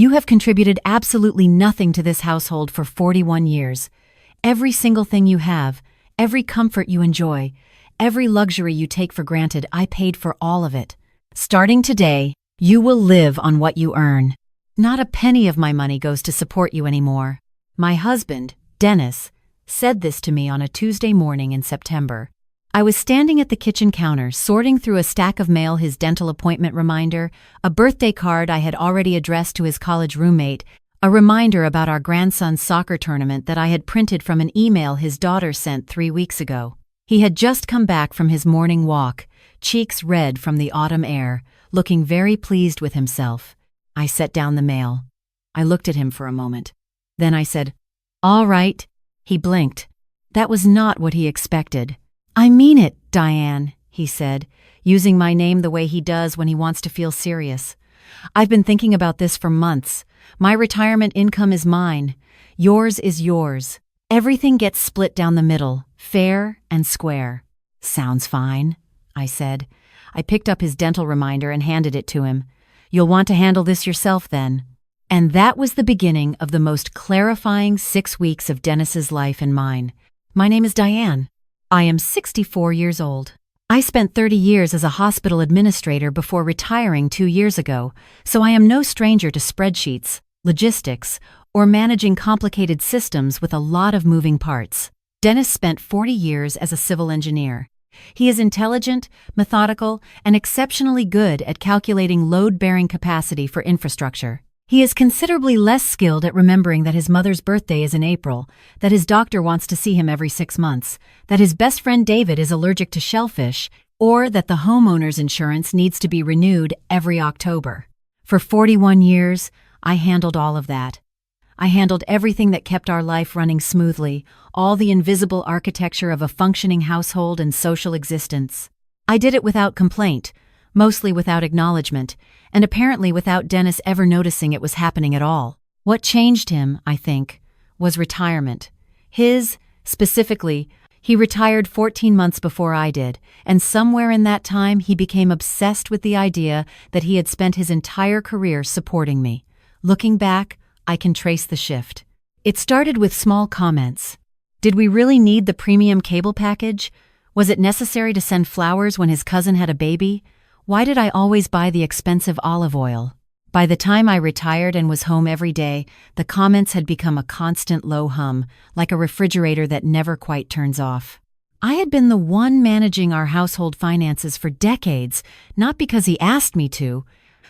You have contributed absolutely nothing to this household for 41 years. Every single thing you have, every comfort you enjoy, every luxury you take for granted, I paid for all of it. Starting today, you will live on what you earn. Not a penny of my money goes to support you anymore. My husband, Dennis, said this to me on a Tuesday morning in September. I was standing at the kitchen counter, sorting through a stack of mail, his dental appointment reminder, a birthday card I had already addressed to his college roommate, a reminder about our grandson's soccer tournament that I had printed from an email his daughter sent 3 weeks ago. He had just come back from his morning walk, cheeks red from the autumn air, looking very pleased with himself. I set down the mail. I looked at him for a moment. Then I said, "All right." He blinked. That was not what he expected. "I mean it, Diane," he said, using my name the way he does when he wants to feel serious. "I've been thinking about this for months. My retirement income is mine. Yours is yours. Everything gets split down the middle, fair and square." "Sounds fine," I said. I picked up his dental reminder and handed it to him. "You'll want to handle this yourself then." And that was the beginning of the most clarifying 6 weeks of Dennis's life and mine. My name is Diane. I am 64 years old. I spent 30 years as a hospital administrator before retiring 2 years ago, so I am no stranger to spreadsheets, logistics, or managing complicated systems with a lot of moving parts. Dennis spent 40 years as a civil engineer. He is intelligent, methodical, and exceptionally good at calculating load-bearing capacity for infrastructure. He is considerably less skilled at remembering that his mother's birthday is in April, that his doctor wants to see him every 6 months, that his best friend David is allergic to shellfish, or that the homeowner's insurance needs to be renewed every October. For 41 years, I handled all of that. I handled everything that kept our life running smoothly, all the invisible architecture of a functioning household and social existence. I did it without complaint, mostly without acknowledgement, and apparently without Dennis ever noticing it was happening at all. What changed him, I think, was retirement. Specifically, he retired 14 months before I did, and somewhere in that time he became obsessed with the idea that he had spent his entire career supporting me. Looking back, I can trace the shift. It started with small comments. Did we really need the premium cable package? Was it necessary to send flowers when his cousin had a baby? Why did I always buy the expensive olive oil? By the time I retired and was home every day, the comments had become a constant low hum, like a refrigerator that never quite turns off. I had been the one managing our household finances for decades, not because he asked me to,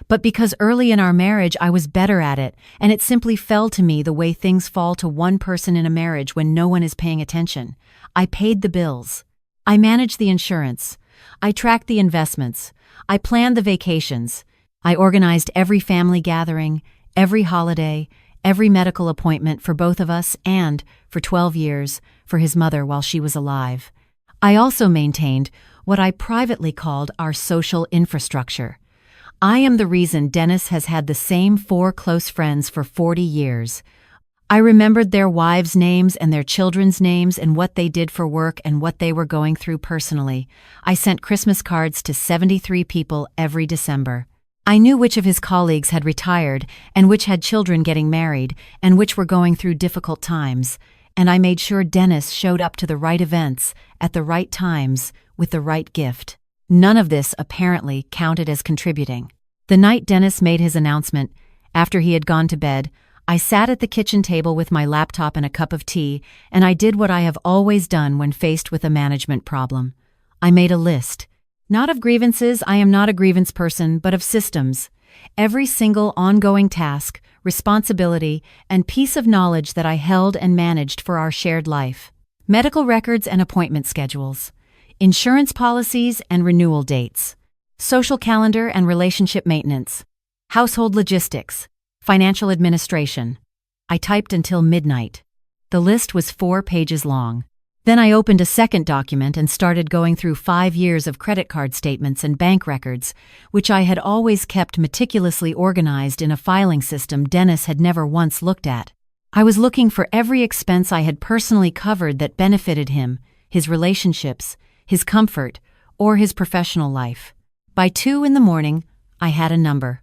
but because early in our marriage I was better at it, and it simply fell to me the way things fall to one person in a marriage when no one is paying attention. I paid the bills. I managed the insurance. I tracked the investments. I planned the vacations. I organized every family gathering, every holiday, every medical appointment for both of us and, for 12 years, for his mother while she was alive. I also maintained what I privately called our social infrastructure. I am the reason Dennis has had the same 4 close friends for 40 years. I remembered their wives' names and their children's names and what they did for work and what they were going through personally. I sent Christmas cards to 73 people every December. I knew which of his colleagues had retired and which had children getting married and which were going through difficult times, and I made sure Dennis showed up to the right events at the right times with the right gift. None of this apparently counted as contributing. The night Dennis made his announcement, after he had gone to bed, I sat at the kitchen table with my laptop and a cup of tea, and I did what I have always done when faced with a management problem. I made a list. Not of grievances, I am not a grievance person, but of systems. Every single ongoing task, responsibility, and piece of knowledge that I held and managed for our shared life. Medical records and appointment schedules. Insurance policies and renewal dates. Social calendar and relationship maintenance. Household logistics. Financial administration. I typed until midnight. The list was 4 pages long. Then I opened a second document and started going through 5 years of credit card statements and bank records, which I had always kept meticulously organized in a filing system Dennis had never once looked at. I was looking for every expense I had personally covered that benefited him, his relationships, his comfort, or his professional life. By 2 in the morning, I had a number.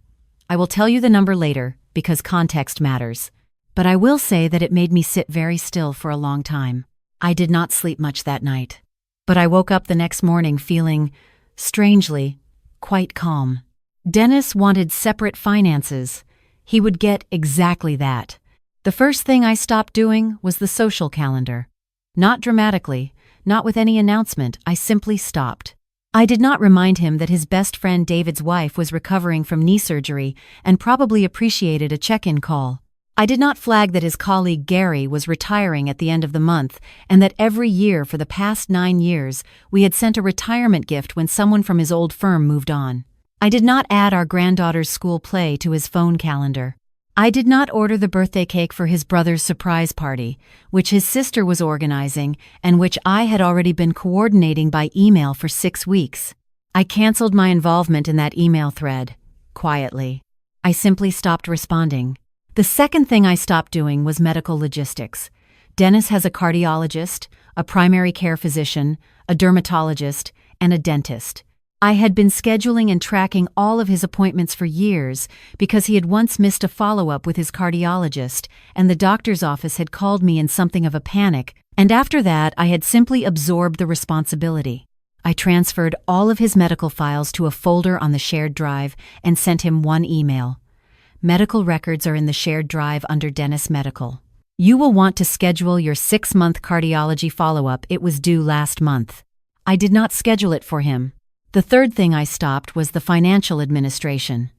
I will tell you the number later, because context matters. But I will say that it made me sit very still for a long time. I did not sleep much that night. But I woke up the next morning feeling, strangely, quite calm. Dennis wanted separate finances. He would get exactly that. The first thing I stopped doing was the social calendar. Not dramatically, not with any announcement, I simply stopped. I did not remind him that his best friend David's wife was recovering from knee surgery and probably appreciated a check-in call. I did not flag that his colleague Gary was retiring at the end of the month and that every year for the past 9 years we had sent a retirement gift when someone from his old firm moved on. I did not add our granddaughter's school play to his phone calendar. I did not order the birthday cake for his brother's surprise party, which his sister was organizing and which I had already been coordinating by email for 6 weeks. I canceled my involvement in that email thread, quietly. I simply stopped responding. The second thing I stopped doing was medical logistics. Dennis has a cardiologist, a primary care physician, a dermatologist, and a dentist. I had been scheduling and tracking all of his appointments for years because he had once missed a follow-up with his cardiologist, and the doctor's office had called me in something of a panic, and after that I had simply absorbed the responsibility. I transferred all of his medical files to a folder on the shared drive and sent him one email. Medical records are in the shared drive under Dennis Medical. You will want to schedule your 6-month cardiology follow-up. It was due last month. I did not schedule it for him. The third thing I stopped was the financial administration.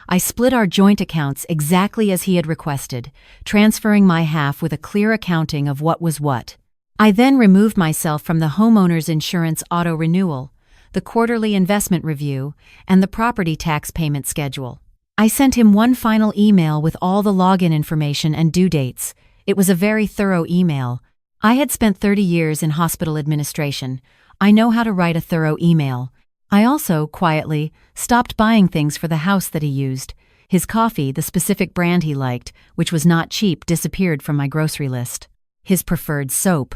I split our joint accounts exactly as he had requested, transferring my half with a clear accounting of what was what. I then removed myself from the homeowner's insurance auto-renewal, the quarterly investment review, and the property tax payment schedule. I sent him one final email with all the login information and due dates. It was a very thorough email. I had spent 30 years in hospital administration. I know how to write a thorough email. I also, quietly, stopped buying things for the house that he used. His coffee, the specific brand he liked, which was not cheap, disappeared from my grocery list. His preferred soap.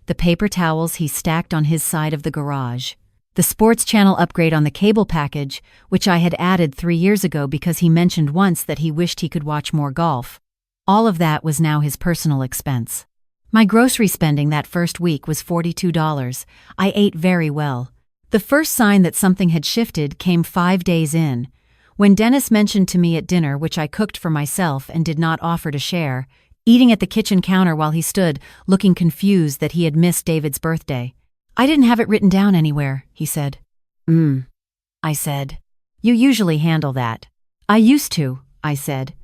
The paper towels he stacked on his side of the garage. The sports channel upgrade on the cable package, which I had added 3 years ago because he mentioned once that he wished he could watch more golf. All of that was now his personal expense. My grocery spending that first week was $42. I ate very well. The first sign that something had shifted came 5 days in, when Dennis mentioned to me at dinner, which I cooked for myself and did not offer to share, eating at the kitchen counter while he stood, looking confused that he had missed David's birthday. I didn't have it written down anywhere, he said. I said. You usually handle that. I used to, I said.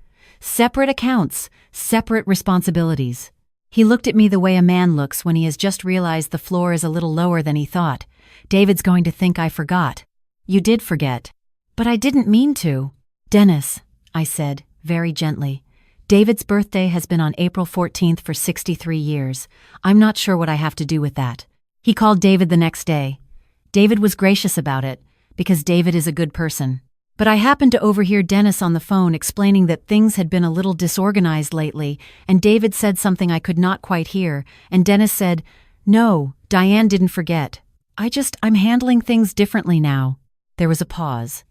Separate accounts, separate responsibilities. He looked at me the way a man looks when he has just realized the floor is a little lower than he thought. David's going to think I forgot. You did forget. But I didn't mean to. Dennis, I said, very gently. David's birthday has been on April 14th for 63 years. I'm not sure what I have to do with that. He called David the next day. David was gracious about it, because David is a good person. But I happened to overhear Dennis on the phone explaining that things had been a little disorganized lately, and David said something I could not quite hear, and Dennis said, "No, Diane didn't forget. I'm handling things differently now." There was a pause.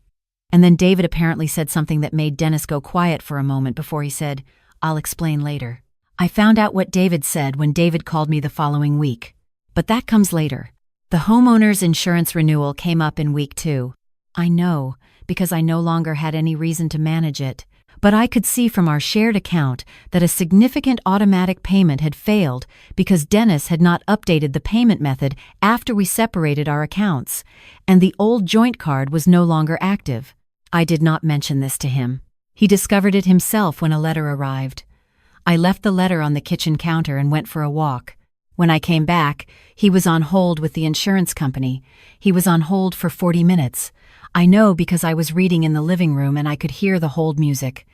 And then David apparently said something that made Dennis go quiet for a moment before he said, "I'll explain later." I found out what David said when David called me the following week. But that comes later. The homeowner's insurance renewal came up in week 2. I know, because I no longer had any reason to manage it. But I could see from our shared account that a significant automatic payment had failed because Dennis had not updated the payment method after we separated our accounts, and the old joint card was no longer active. I did not mention this to him. He discovered it himself when a letter arrived. I left the letter on the kitchen counter and went for a walk. When I came back, he was on hold with the insurance company. He was on hold for 40 minutes. I know because I was reading in the living room and I could hear the hold music.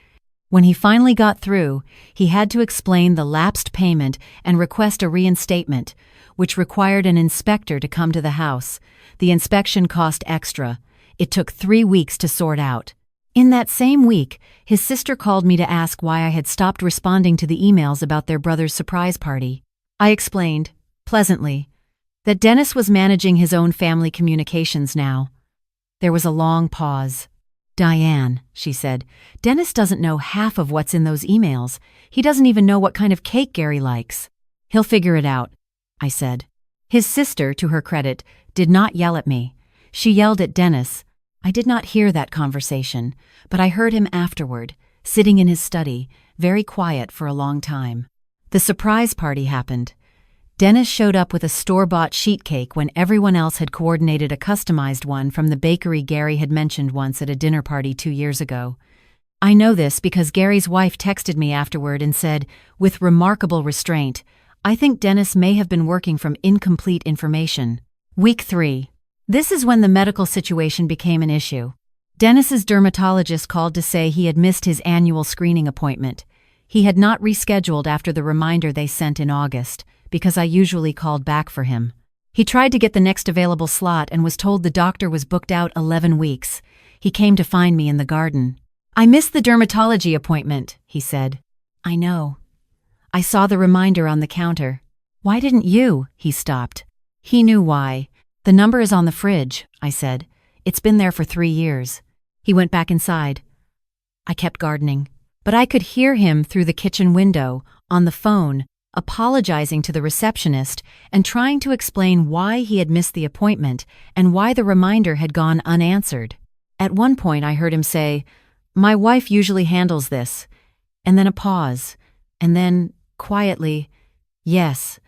When he finally got through, he had to explain the lapsed payment and request a reinstatement, which required an inspector to come to the house. The inspection cost extra. It took 3 weeks to sort out. In that same week, his sister called me to ask why I had stopped responding to the emails about their brother's surprise party. I explained, pleasantly, that Dennis was managing his own family communications now. There was a long pause. Diane, she said, Dennis doesn't know half of what's in those emails. He doesn't even know what kind of cake Gary likes. He'll figure it out, I said. His sister, to her credit, did not yell at me. She yelled at Dennis. I did not hear that conversation, but I heard him afterward, sitting in his study, very quiet for a long time. The surprise party happened. Dennis showed up with a store-bought sheet cake when everyone else had coordinated a customized one from the bakery Gary had mentioned once at a dinner party 2 years ago. I know this because Gary's wife texted me afterward and said, with remarkable restraint, I think Dennis may have been working from incomplete information. Week 3. This is when the medical situation became an issue. Dennis's dermatologist called to say he had missed his annual screening appointment. He had not rescheduled after the reminder they sent in August, because I usually called back for him. He tried to get the next available slot and was told the doctor was booked out 11 weeks. He came to find me in the garden. I missed the dermatology appointment, he said. I know. I saw the reminder on the counter. Why didn't you? He stopped. He knew why. The number is on the fridge, I said. It's been there for 3 years. He went back inside. I kept gardening, but I could hear him through the kitchen window, on the phone, apologizing to the receptionist and trying to explain why he had missed the appointment and why the reminder had gone unanswered. At one point I heard him say, "My wife usually handles this," and then a pause, and then, quietly, "Yes,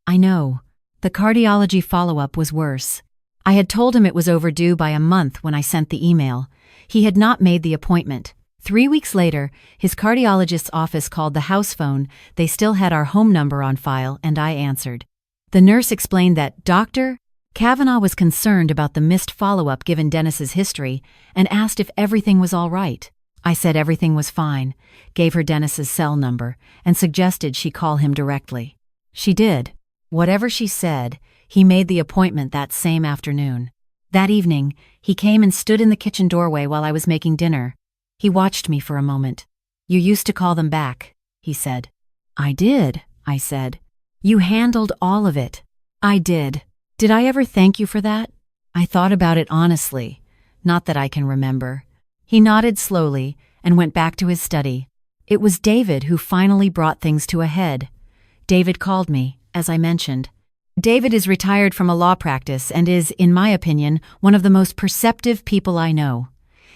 I know." The cardiology follow-up was worse. I had told him it was overdue by a month when I sent the email. He had not made the appointment. 3 weeks later, his cardiologist's office called the house phone. They still had our home number on file, and I answered. The nurse explained that Dr. Kavanaugh was concerned about the missed follow-up given Dennis's history and asked if everything was all right. I said everything was fine, gave her Dennis's cell number, and suggested she call him directly. She did. Whatever she said, he made the appointment that same afternoon. That evening, he came and stood in the kitchen doorway while I was making dinner. He watched me for a moment. "You used to call them back," he said. "I did," I said. "You handled all of it." "I did. Did I ever thank you for that?" I thought about it honestly. Not that I can remember. He nodded slowly and went back to his study. It was David who finally brought things to a head. David called me, as I mentioned. David is retired from a law practice and is, in my opinion, one of the most perceptive people I know.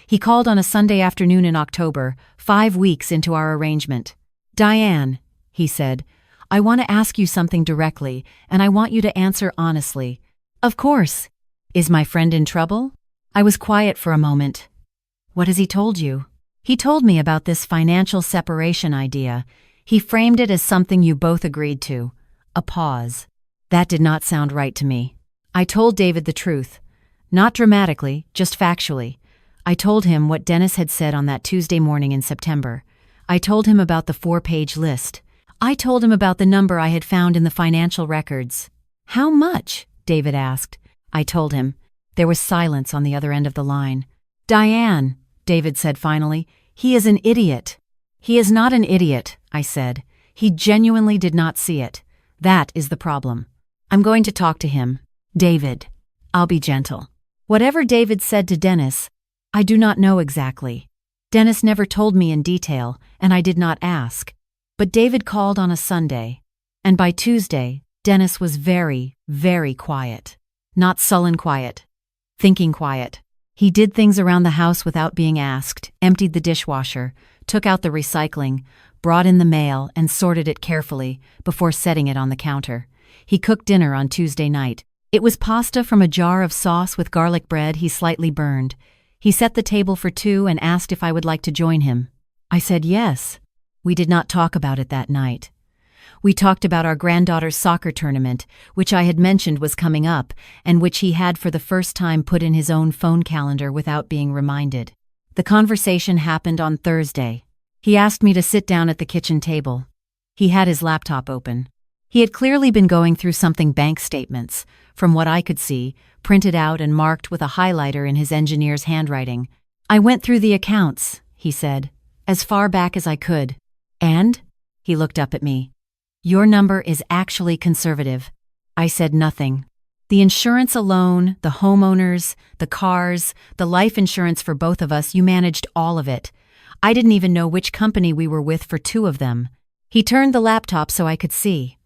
He called on a Sunday afternoon in October, 5 weeks into our arrangement. "Diane," he said, "I want to ask you something directly, and I want you to answer honestly." "Of course." "Is my friend in trouble?" I was quiet for a moment. "What has he told you?" "He told me about this financial separation idea. He framed it as something you both agreed to." A pause. That did not sound right to me. I told David the truth. Not dramatically, just factually. I told him what Dennis had said on that Tuesday morning in September. I told him about the 4-page list. I told him about the number I had found in the financial records. "How much?" David asked. I told him. There was silence on the other end of the line. "Diane," David said finally, "he is an idiot." "He is not an idiot," I said. "He genuinely did not see it. That is the problem. I'm going to talk to him. David. I'll be gentle." Whatever David said to Dennis, I do not know exactly. Dennis never told me in detail, and I did not ask. But David called on a Sunday, and by Tuesday, Dennis was very, very quiet. Not sullen quiet. Thinking quiet. He did things around the house without being asked, emptied the dishwasher, took out the recycling, brought in the mail, and sorted it carefully before setting it on the counter. He cooked dinner on Tuesday night. It was pasta from a jar of sauce with garlic bread he slightly burned. He set the table for 2 and asked if I would like to join him. I said yes. We did not talk about it that night. We talked about our granddaughter's soccer tournament, which I had mentioned was coming up, and which he had for the first time put in his own phone calendar without being reminded. The conversation happened on Thursday. He asked me to sit down at the kitchen table. He had his laptop open. He had clearly been going through something bank statements, from what I could see, printed out and marked with a highlighter in his engineer's handwriting. "I went through the accounts," he said, "as far back as I could. And?" He looked up at me. "Your number is actually conservative." I said nothing. The insurance alone, the homeowners, the cars, the life insurance for both of us, you managed all of it. I didn't even know which company we were with for two of them. He turned the laptop so I could see.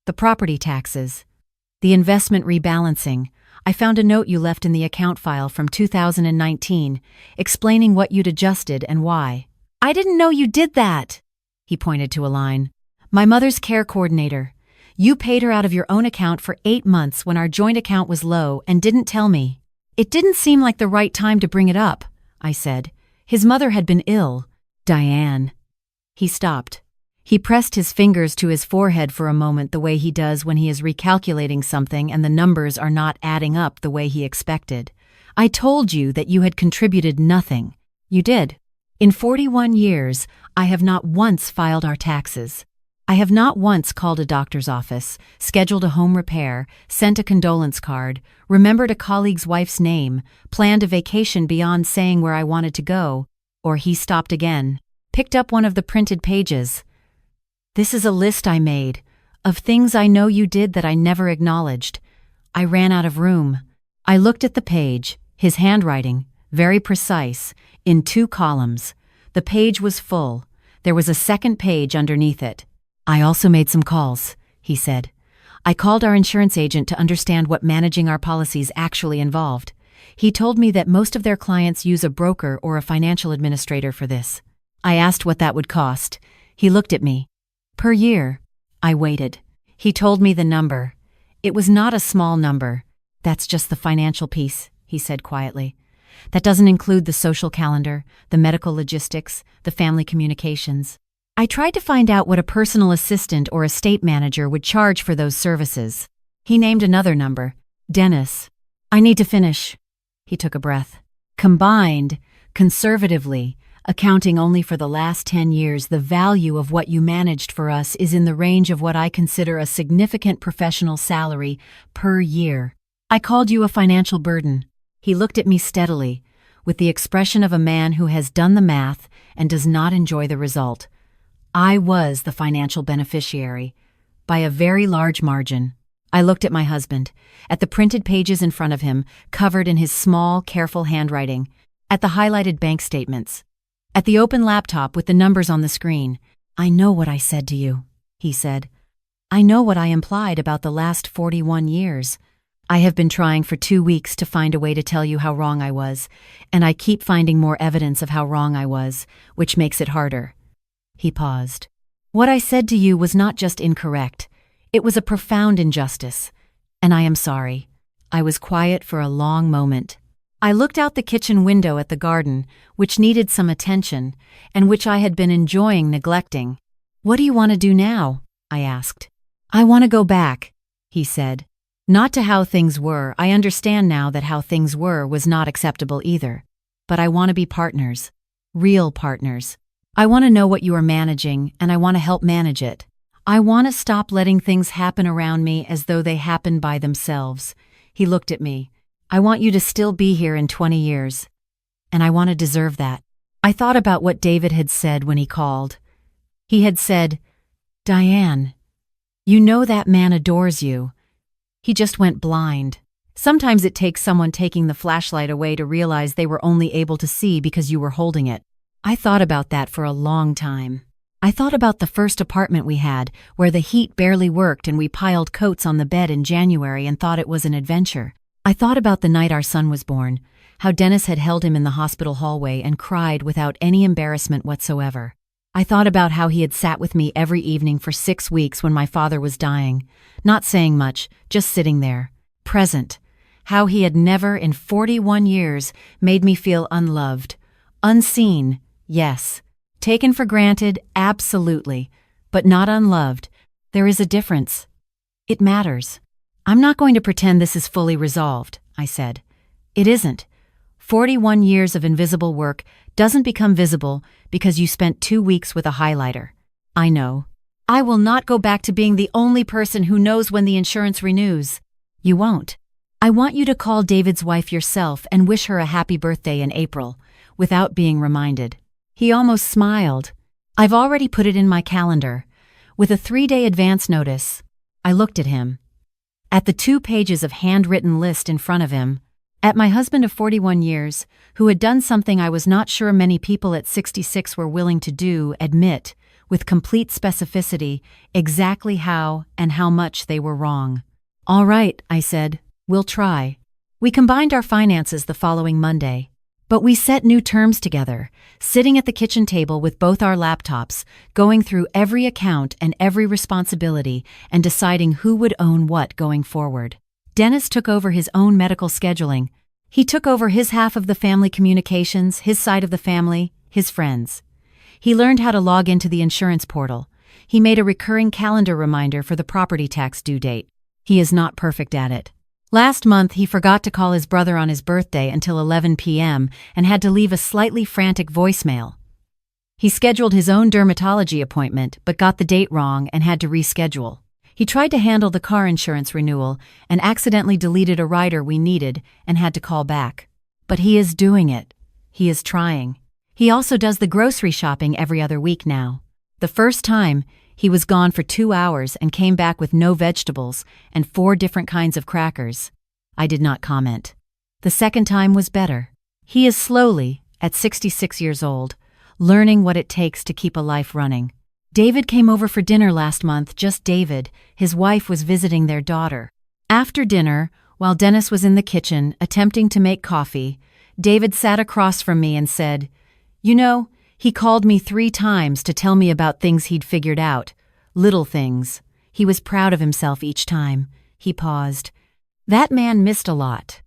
The property taxes. The investment rebalancing. I found a note you left in the account file from 2019, explaining what you'd adjusted and why. I didn't know you did that. He pointed to a line. My mother's care coordinator. You paid her out of your own account for 8 months when our joint account was low and didn't tell me. It didn't seem like the right time to bring it up, I said. His mother had been ill. Diane. He stopped. He pressed his fingers to his forehead for a moment the way he does when he is recalculating something and the numbers are not adding up the way he expected. I told you that you had contributed nothing. You did. In 41 years, I have not once filed our taxes. I have not once called a doctor's office, scheduled a home repair, sent a condolence card, remembered a colleague's wife's name, planned a vacation beyond saying where I wanted to go, or he stopped again, picked up one of the printed pages. This is a list I made, of things I know you did that I never acknowledged. I ran out of room. I looked at the page, his handwriting, very precise, in 2 columns. The page was full. There was a second page underneath it. I also made some calls, he said. I called our insurance agent to understand what managing our policies actually involved. He told me that most of their clients use a broker or a financial administrator for this. I asked what that would cost. He looked at me. Per year. I waited. He told me the number. It was not a small number. That's just the financial piece, he said quietly. That doesn't include the social calendar, the medical logistics, the family communications. I tried to find out what a personal assistant or estate manager would charge for those services. He named another number. Dennis. I need to finish. He took a breath. Combined, conservatively, accounting only for the last 10 years, the value of what you managed for us is in the range of what I consider a significant professional salary per year. I called you a financial burden. He looked at me steadily, with the expression of a man who has done the math and does not enjoy the result. I was the financial beneficiary, by a very large margin. I looked at my husband, at the printed pages in front of him, covered in his small, careful handwriting, at the highlighted bank statements, at the open laptop with the numbers on the screen. I know what I said to you, he said. I know what I implied about the last 41 years. I have been trying for 2 weeks to find a way to tell you how wrong I was, and I keep finding more evidence of how wrong I was, which makes it harder. He paused. What I said to you was not just incorrect. It was a profound injustice, and I am sorry. I was quiet for a long moment. I looked out the kitchen window at the garden, which needed some attention, and which I had been enjoying neglecting. What do you want to do now? I asked. I want to go back, he said. Not to how things were. I understand now that how things were was not acceptable either. But I want to be partners. Real partners. I want to know what you are managing, and I want to help manage it. I want to stop letting things happen around me as though they happen by themselves. He looked at me. I want you to still be here in 20 years. And I want to deserve that. I thought about what David had said when he called. He had said, Diane, you know that man adores you. He just went blind. Sometimes it takes someone taking the flashlight away to realize they were only able to see because you were holding it. I thought about that for a long time. I thought about the first apartment we had, where the heat barely worked and we piled coats on the bed in January and thought it was an adventure. I thought about the night our son was born, how Dennis had held him in the hospital hallway and cried without any embarrassment whatsoever. I thought about how he had sat with me every evening for 6 weeks when my father was dying, not saying much, just sitting there, present. How he had never in 41 years made me feel unloved, unseen, yes. Taken for granted, absolutely, but not unloved. There is a difference. It matters. I'm not going to pretend this is fully resolved, I said. It isn't. 41 years of invisible work doesn't become visible because you spent 2 weeks with a highlighter. I know. I will not go back to being the only person who knows when the insurance renews. You won't. I want you to call David's wife yourself and wish her a happy birthday in April, without being reminded. He almost smiled. I've already put it in my calendar, with a 3-day advance notice. I looked at him. at the 2 pages of handwritten list in front of him, at my husband of 41 years, who had done something I was not sure many people at 66 were willing to do, admit, with complete specificity, exactly how and how much they were wrong. "All right," I said, "we'll try." We combined our finances the following Monday. But we set new terms together, sitting at the kitchen table with both our laptops, going through every account and every responsibility and deciding who would own what going forward. Dennis took over his own medical scheduling. He took over his half of the family communications, his side of the family, his friends. He learned how to log into the insurance portal. He made a recurring calendar reminder for the property tax due date. He is not perfect at it. Last month, he forgot to call his brother on his birthday until 11 p.m. and had to leave a slightly frantic voicemail. He scheduled his own dermatology appointment but got the date wrong and had to reschedule. He tried to handle the car insurance renewal and accidentally deleted a rider we needed and had to call back. But he is doing it. He is trying. He also does the grocery shopping every other week now. The first time, he was gone for 2 hours and came back with no vegetables and 4 different kinds of crackers. I did not comment. The second time was better. He is slowly, at 66 years old, learning what it takes to keep a life running. David came over for dinner last month, just David. His wife was visiting their daughter. After dinner, while Dennis was in the kitchen attempting to make coffee, David sat across from me and said, "You know, he called me 3 times to tell me about things he'd figured out. Little things. He was proud of himself each time." He paused. "That man missed a lot.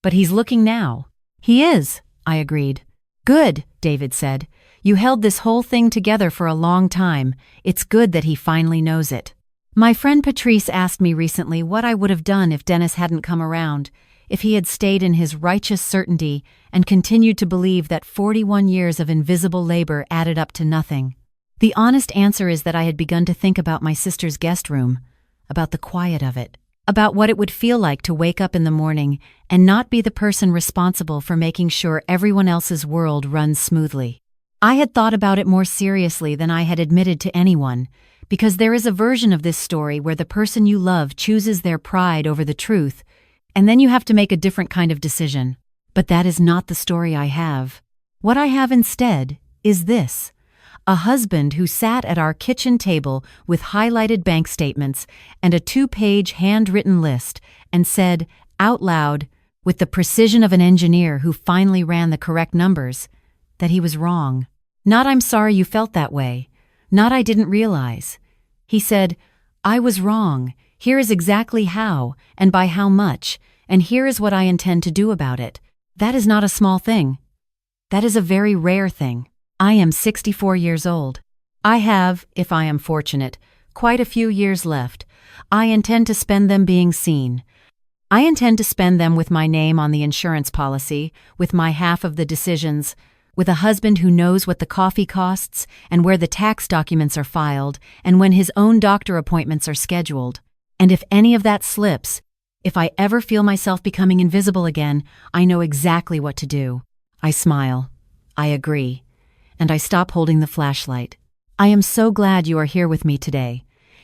But he's looking now." "He is," I agreed. "Good," David said. "You held this whole thing together for a long time. It's good that he finally knows it." My friend Patrice asked me recently what I would have done if Dennis hadn't come around, if he had stayed in his righteous certainty and continued to believe that 41 years of invisible labor added up to nothing. The honest answer is that I had begun to think about my sister's guest room, about the quiet of it, about what it would feel like to wake up in the morning and not be the person responsible for making sure everyone else's world runs smoothly. I had thought about it more seriously than I had admitted to anyone, because there is a version of this story where the person you love chooses their pride over the truth, and then you have to make a different kind of decision. But that is not the story I have. What I have instead is this: a husband who sat at our kitchen table with highlighted bank statements and a 2-page handwritten list and said, out loud, with the precision of an engineer who finally ran the correct numbers, that he was wrong. Not "I'm sorry you felt that way," not "I didn't realize." He said, "I was wrong. Here is exactly how, and by how much, and here is what I intend to do about it." That is not a small thing. That is a very rare thing. I am 64 years old. I have, if I am fortunate, quite a few years left. I intend to spend them being seen. I intend to spend them with my name on the insurance policy, with my half of the decisions, with a husband who knows what the coffee costs and where the tax documents are filed and when his own doctor appointments are scheduled. And if any of that slips, if I ever feel myself becoming invisible again, I know exactly what to do. I smile. I agree. And I stop holding the flashlight. I am so glad you are here with me today.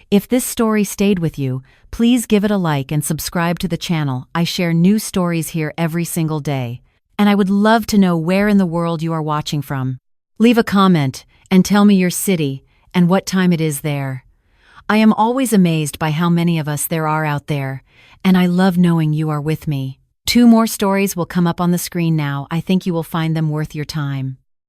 If this story stayed with you, please give it a like and subscribe to the channel. I share new stories here every single day. And I would love to know where in the world you are watching from. Leave a comment and tell me your city and what time it is there. I am always amazed by how many of us there are out there, and I love knowing you are with me. 2 more stories will come up on the screen now. I think you will find them worth your time.